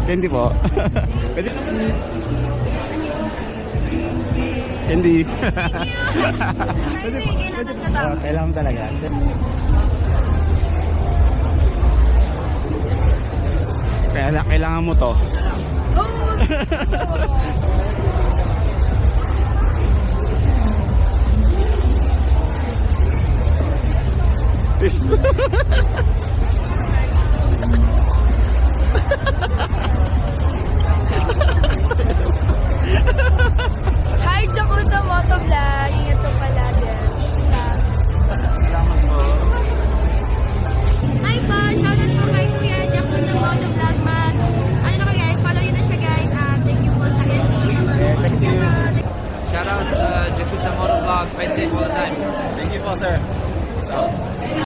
Candy po. Pwede. Candy. Pwede po. Pwede po. Kailangan talaga. Kailangan mo to. This. Hi, Jaco sa Motovlog. Ingat ko pala.